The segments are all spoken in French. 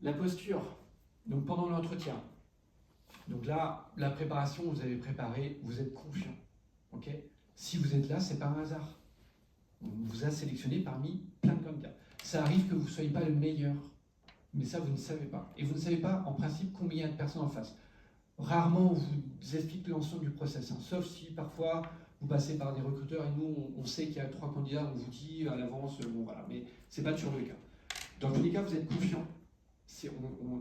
La posture, donc pendant l'entretien. Donc là, la préparation, vous avez préparé, vous êtes confiant. Ok. Si vous êtes là, c'est pas un hasard. On vous a sélectionné parmi plein de candidats. Ça arrive que vous ne soyez pas le meilleur, mais ça, vous ne savez pas. Et vous ne savez pas, en principe, combien il y a de personnes en face. Rarement, on vous explique l'ensemble du process, hein, sauf si parfois vous passez par des recruteurs et nous, on sait qu'il y a 3 candidats, on vous dit à l'avance, bon voilà, mais c'est pas toujours le cas. Dans tous les cas, vous êtes confiant.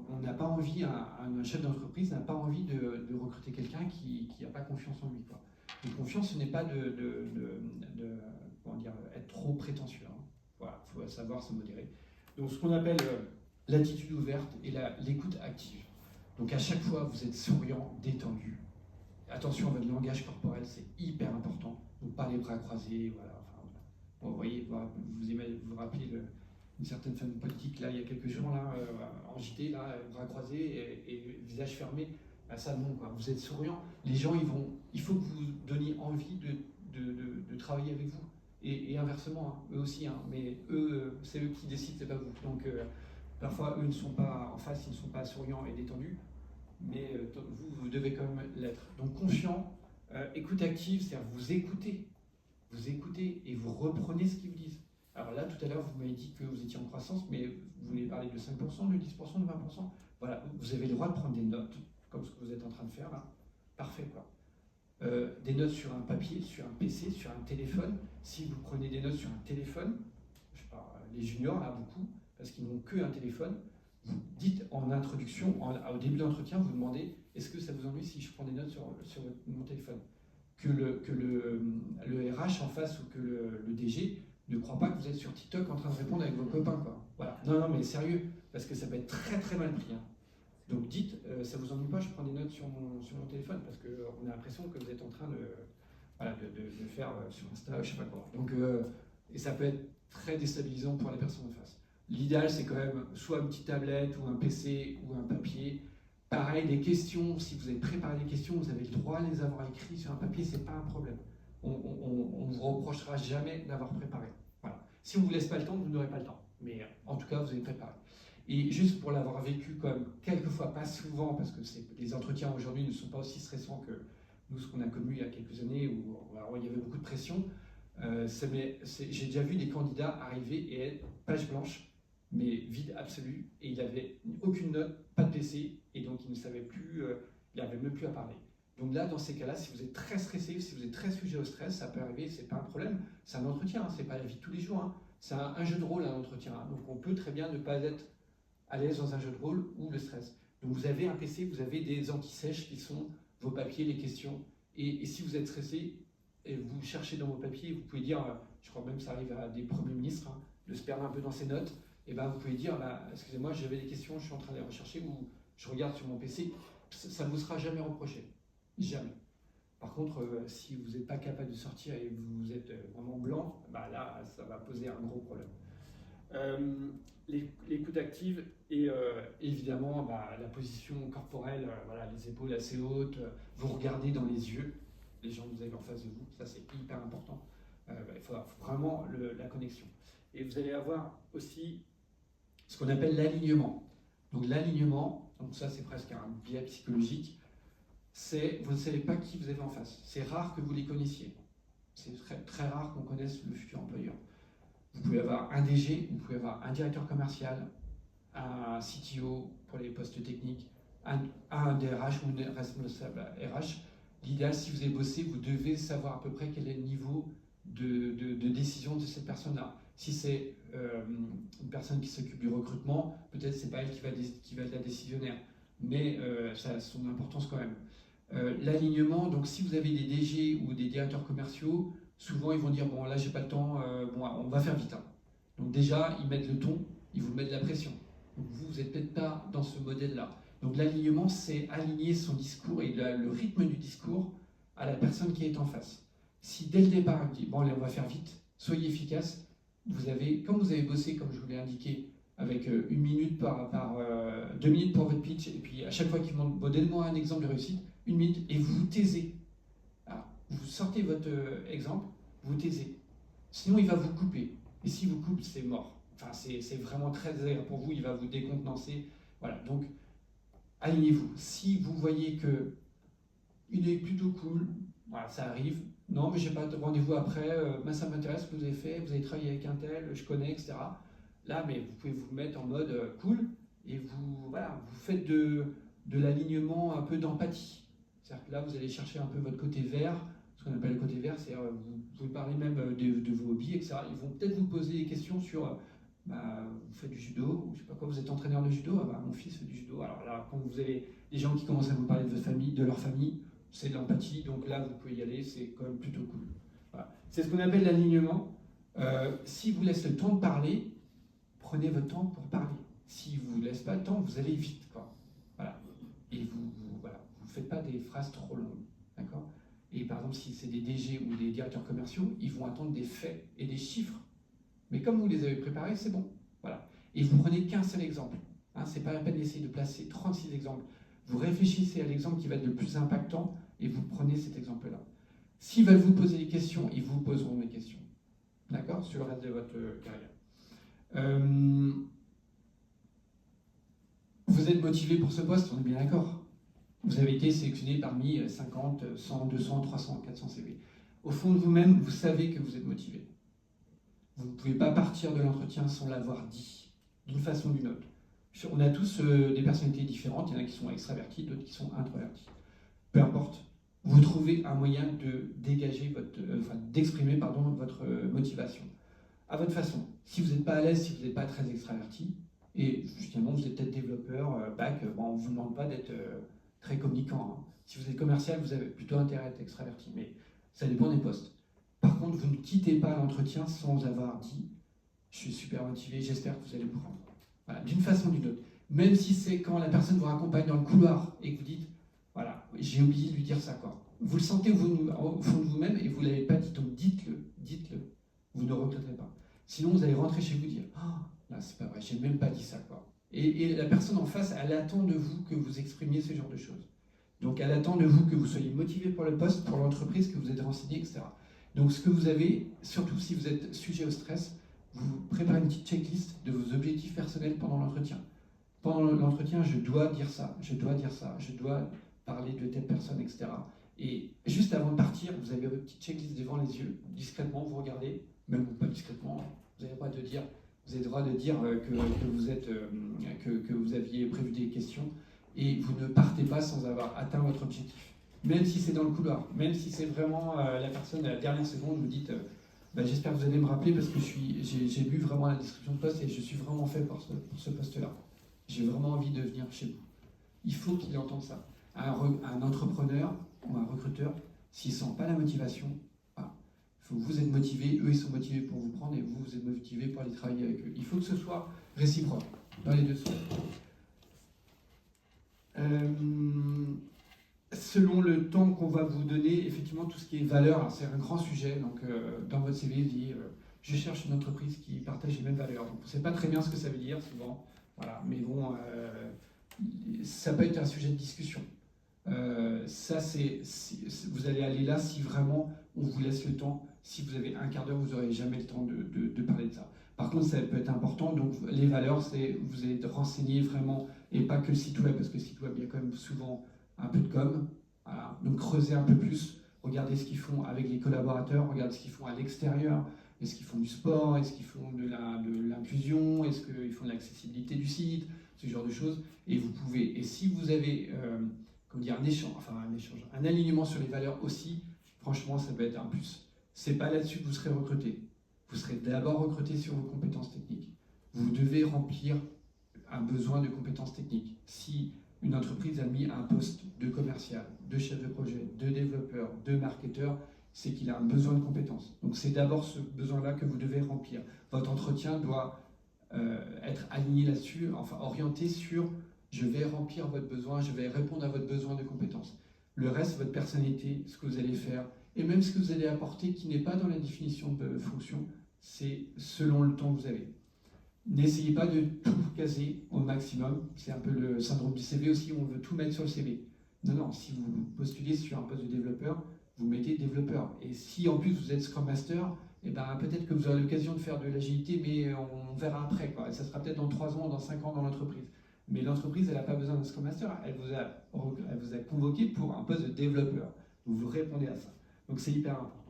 On n'a pas envie, un chef d'entreprise n'a pas envie de recruter quelqu'un qui n'a pas confiance en lui, quoi. Et confiance, ce n'est pas comment dire, être trop prétentieux, hein. Voilà, il faut savoir se modérer. Donc, ce qu'on appelle l'attitude ouverte et l'écoute active. Donc, à chaque fois, vous êtes souriant, détendu. Attention à votre langage corporel, c'est hyper important. Donc, pas les bras croisés, voilà. Enfin, bon, vous voyez, vous rappelez une certaine famille politique, là, il y a quelques jours, là, en JT, là, bras croisés et visage fermé. Bah, ça, non, quoi. Vous êtes souriant. Les gens, il faut que vous donniez envie de travailler avec vous. Et inversement, hein, eux aussi, hein, mais eux, c'est eux qui décident, c'est pas vous. Donc, parfois, eux ne sont pas en face, ils ne sont pas souriants et détendus, mais vous devez quand même l'être. Donc, confiant, écoute active, c'est-à-dire vous écoutez et vous reprenez ce qu'ils vous disent. Alors là, tout à l'heure, vous m'avez dit que vous étiez en croissance, mais vous voulez parler de 5%, de 10%, de 20%. Voilà, vous avez le droit de prendre des notes, comme ce que vous êtes en train de faire là. Parfait, quoi. Des notes sur un papier, sur un PC, sur un téléphone. Si vous prenez des notes sur un téléphone, je sais pas, les juniors là beaucoup, parce qu'ils n'ont qu'un téléphone, vous dites en introduction, au début de l'entretien, vous demandez est-ce que ça vous ennuie si je prends des notes sur mon téléphone, que le RH en face ou que le DG ne croit pas que vous êtes sur TikTok en train de répondre avec vos copains, quoi. Voilà. Non, mais sérieux, parce que ça peut être très très mal pris, hein. Donc dites, ça vous ennuie pas, je prends des notes sur mon téléphone, parce qu'on a l'impression que vous êtes en train de faire sur Insta, je sais pas quoi. Donc, et ça peut être très déstabilisant pour la personne en face. L'idéal, c'est quand même soit une petite tablette ou un PC ou un papier. Pareil, des questions, si vous avez préparé des questions, vous avez le droit de les avoir écrites sur un papier, c'est pas un problème. On ne vous reprochera jamais d'avoir préparé. Voilà. Si on ne vous laisse pas le temps, vous n'aurez pas le temps. Mais en tout cas, vous avez préparé. Et juste pour l'avoir vécu quand même, quelquefois, pas souvent, parce que les entretiens aujourd'hui ne sont pas aussi stressants que nous, ce qu'on a connu il y a quelques années, où alors, il y avait beaucoup de pression. J'ai déjà vu des candidats arriver et être page blanche, mais vide absolu, et il n'avait aucune note, pas de PC, et donc il ne savait plus, il n'avait même plus à parler. Donc là, dans ces cas-là, si vous êtes très stressé, si vous êtes très sujet au stress, ça peut arriver, c'est pas un problème, c'est un entretien, hein, c'est pas la vie de tous les jours, hein. C'est un jeu de rôle, un entretien, hein. Donc on peut très bien ne pas être à l'aise dans un jeu de rôle ou le stress. Donc vous avez un PC, vous avez des anti-sèches qui sont vos papiers, les questions, et si vous êtes stressé, et vous cherchez dans vos papiers, vous pouvez dire, je crois même que ça arrive à des premiers ministres, hein, de se perdre un peu dans ses notes, et ben vous pouvez dire, excusez-moi, j'avais des questions, je suis en train de les rechercher, ou je regarde sur mon PC, ça ne vous sera jamais reproché. Jamais. Par contre, si vous n'êtes pas capable de sortir et vous êtes vraiment blanc, bah là, ça va poser un gros problème. L'écoute active et évidemment la position corporelle, voilà, les épaules assez hautes, vous regardez dans les yeux les gens que vous avez en face de vous, ça c'est hyper important. Il faut vraiment la connexion. Et vous allez avoir aussi ce qu'on appelle l'alignement. Donc l'alignement, donc ça c'est presque un biais psychologique, c'est vous ne savez pas qui vous avez en face. C'est rare que vous les connaissiez. C'est très, très rare qu'on connaisse le futur employeur. Vous pouvez avoir un DG, vous pouvez avoir un directeur commercial, un CTO pour les postes techniques, un DRH ou une responsable RH. L'idéal, si vous avez bossé, vous devez savoir à peu près quel est le niveau de décision de cette personne-là. Si c'est une personne qui s'occupe du recrutement, peut-être c'est pas elle qui va être la décisionnaire, mais ça a son importance quand même. L'alignement, donc si vous avez des DG ou des directeurs commerciaux, souvent ils vont dire bon là j'ai pas le temps, bon on va faire vite, hein. Donc déjà ils mettent le ton, ils vous mettent de la pression. Donc vous n'êtes peut-être pas dans ce modèle-là. Donc l'alignement, c'est aligner son discours et le rythme du discours à la personne qui est en face. Si dès le départ on dit bon allez on va faire vite, soyez efficace, comme vous avez bossé comme je vous l'ai indiqué, avec 1 minute 2 minutes pour votre pitch, et puis à chaque fois qu'il vous demande bon, donnez-moi un exemple de réussite, 1 minute, et vous vous taisez. Alors, vous sortez votre exemple, vous taisez. Sinon, il va vous couper. Et s'il vous coupe, c'est mort. Enfin, c'est vraiment très désagréable pour vous, il va vous décontenancer. Voilà, donc alignez-vous. Si vous voyez que il est plutôt cool, voilà, ça arrive. Non, mais j'ai pas de rendez-vous après, ça m'intéresse ce que vous avez fait, vous avez travaillé avec un tel, je connais, etc. Là, mais vous pouvez vous mettre en mode cool et voilà, vous faites de l'alignement un peu d'empathie. C'est-à-dire que là, vous allez chercher un peu votre côté vert, ce qu'on appelle le côté vert, c'est vous pouvez parler même de vos hobbies, etc. Ils vont peut-être vous poser des questions sur vous faites du judo, ou je sais pas quoi, vous êtes entraîneur de judo, mon fils fait du judo. Alors là, quand vous avez des gens qui commencent à vous parler de votre famille, de leur famille, c'est de l'empathie, donc là vous pouvez y aller, c'est quand même plutôt cool. Voilà. C'est ce qu'on appelle l'alignement. Si vous laissez le temps de parler, prenez votre temps pour parler. Si vous ne laissez pas le temps, vous allez vite, quoi. Voilà. Et voilà, vous ne faites pas des phrases trop longues, d'accord? Et par exemple, si c'est des DG ou des directeurs commerciaux, ils vont attendre des faits et des chiffres. Mais comme vous les avez préparés, c'est bon. Voilà. Et vous prenez qu'un seul exemple. Hein, c'est pas la peine d'essayer de placer 36 exemples. Vous réfléchissez à l'exemple qui va être le plus impactant et vous prenez cet exemple-là. S'ils veulent vous poser des questions, ils vous poseront des questions. D'accord? Sur le reste de votre carrière. Vous êtes motivé pour ce poste, on est bien d'accord. Vous avez été sélectionné parmi 50, 100, 200, 300, 400 CV. Au fond de vous-même, vous savez que vous êtes motivé. Vous ne pouvez pas partir de l'entretien sans l'avoir dit, d'une façon ou d'une autre. On a tous des personnalités différentes, il y en a qui sont extravertis, d'autres qui sont introvertis. Peu importe, vous trouvez un moyen de dégager d'exprimer votre motivation à votre façon. Si vous n'êtes pas à l'aise, si vous n'êtes pas très extraverti, et justement vous êtes peut-être développeur, bac, on ne vous demande pas d'être très communicant. Hein. Si vous êtes commercial, vous avez plutôt intérêt à être extraverti, mais ça dépend des postes. Par contre, vous ne quittez pas l'entretien sans avoir dit « je suis super motivé, j'espère que vous allez le prendre ». Voilà, d'une façon ou d'une autre. Même si c'est quand la personne vous raccompagne dans le couloir et que vous dites « voilà, j'ai oublié de lui dire ça ». Vous le sentez au fond de vous-même et vous ne l'avez pas dit, donc dites-le, dites-le. Vous ne regretterez pas. Sinon, vous allez rentrer chez vous et dire « ah, là, c'est pas vrai, j'ai même pas dit ça ». Et la personne en face, elle attend de vous que vous exprimiez ce genre de choses. Donc, elle attend de vous que vous soyez motivé pour le poste, pour l'entreprise, que vous êtes renseigné, etc. Donc, ce que vous avez, surtout si vous êtes sujet au stress, vous préparez une petite checklist de vos objectifs personnels pendant l'entretien. Pendant l'entretien, je dois dire ça, je dois dire ça, je dois parler de telle personne, etc. Et juste avant de partir, vous avez votre petite checklist devant les yeux, discrètement, vous regardez, même pas discrètement, vous avez le droit de dire, que vous aviez prévu des questions, et vous ne partez pas sans avoir atteint votre objectif. Même si c'est dans le couloir, même si c'est vraiment la personne à la dernière seconde, vous dites j'espère que vous allez me rappeler parce que j'ai lu vraiment la description de poste et je suis vraiment fait pour ce poste-là. J'ai vraiment envie de venir chez vous. Il faut qu'il entende ça. Un entrepreneur ou un recruteur, s'il ne sent pas la motivation, vous êtes motivé, eux ils sont motivés pour vous prendre et vous êtes motivé pour aller travailler avec eux. Il faut que ce soit réciproque dans les deux sens. Selon le temps qu'on va vous donner, effectivement, tout ce qui est valeur, c'est un grand sujet. Donc, dans votre CV, vous dites je cherche une entreprise qui partage les mêmes valeurs. Donc, on ne sait pas très bien ce que ça veut dire souvent. Voilà. Mais bon, ça peut être un sujet de discussion. Vous allez aller là si vraiment on vous laisse le temps. Si vous avez un quart d'heure, vous n'aurez jamais le temps de parler de ça. Par contre, ça peut être important. Donc, les valeurs, c'est vous allez renseigner vraiment, et pas que le site web, parce que le site web, il y a quand même souvent un peu de com. Voilà. Donc creusez un peu plus, regardez ce qu'ils font avec les collaborateurs, regardez ce qu'ils font à l'extérieur, est-ce qu'ils font du sport, est-ce qu'ils font de l'inclusion, est-ce qu'ils font de l'accessibilité du site, ce genre de choses. Et vous pouvez, et si vous avez un alignement sur les valeurs aussi, franchement ça peut être un plus. C'est pas là-dessus que vous serez recruté. Vous serez d'abord recruté sur vos compétences techniques. Vous devez remplir un besoin de compétences techniques. Si une entreprise a mis un poste de commercial, de chef de projet, de développeur, de marketeur, c'est qu'il a un besoin de compétences. Donc c'est d'abord ce besoin-là que vous devez remplir. Votre entretien doit être aligné là-dessus, enfin orienté sur je vais remplir votre besoin, je vais répondre à votre besoin de compétences. Le reste, votre personnalité, ce que vous allez faire, et même ce que vous allez apporter qui n'est pas dans la définition de fonction, c'est selon le temps que vous avez. N'essayez pas de tout caser au maximum. C'est un peu le syndrome du CV aussi, où on veut tout mettre sur le CV. Non, si vous postulez sur un poste de développeur, vous mettez développeur. Et si en plus vous êtes Scrum Master, peut-être que vous aurez l'occasion de faire de l'agilité, mais on verra après. Et ça sera peut-être dans 3 ans, dans 5 ans dans l'entreprise. Mais l'entreprise, elle n'a pas besoin d'un Scrum Master. Elle vous a convoqué pour un poste de développeur. Donc vous répondez à ça. Donc c'est hyper important.